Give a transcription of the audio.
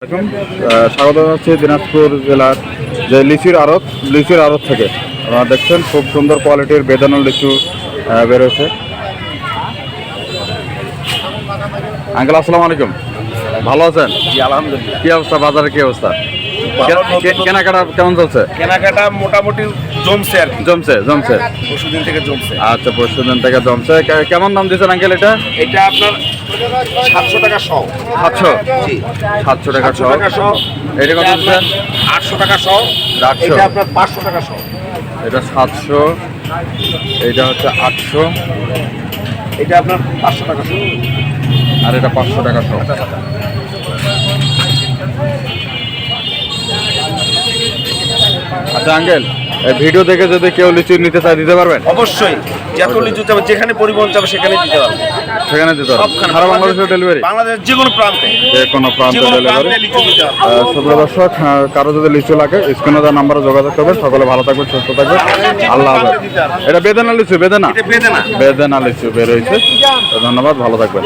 স্বাগত জানাচ্ছি দিনাজপুর জেলার যে লিচুর আড়ত থেকে আপনারা দেখছেন খুব সুন্দর কোয়ালিটির বেদানা লিচু বেরোছে। আঙ্কেল আসসালামু আলাইকুম, ভালো আছেন? আলহামদুলিল্লাহ। কি অবস্থা, বাজারে কি অবস্থা, কেনাকাটা কেমন চলছে? কেনাকাটা মোটামুটি জমছে আর কি। জমছে পরশুদিন থেকে জমছে। আচ্ছা, পরশুদিন থেকে জমছে। কেমন দাম দিচ্ছেন আঙ্কেল এটা? এটা আপনার 700 টাকা সহ। 700? জি, 700 টাকা 700 টাকা সহ। এটা কত দিচ্ছেন? 800 টাকা সহ। 800? এটা আপনার 500 টাকা সহ। এটা 700, এইটা হচ্ছে 800, এটা আপনার 500 টাকা সহ। আর এটা 500 টাকা সহ। আচ্ছা আঙ্কেল, ভিডিও দেখে যদি কেউ লিচু নিতে চায় দিতে পারবেন? অবশ্যই, যত লিচু যাবে যেখানে পরিবহন যাবে সেখানে দিতে পারবে। সেখানে দিতে পারবেন? সবখানে, সারা বাংলাদেশের ডেলিভারি? বাংলাদেশের যে কোনো প্রান্তে, যে কোনো প্রান্তে ডেলিভারি। লিচু দিতে পারবে। সুপ্রিয় দর্শক, কারো যদি লিচু লাগে স্ক্রিনে দেওয়া নাম্বারে যোগাযোগ করবেন। সকলে ভালো থাকবেন, সুস্থ থাকবেন, আল্লাহ হাফেজ। এটা বেদানা লিচু, এটা বেদানা। বেদানা লিচু বের হয়েছে। ধন্যবাদ, ভালো থাকবেন।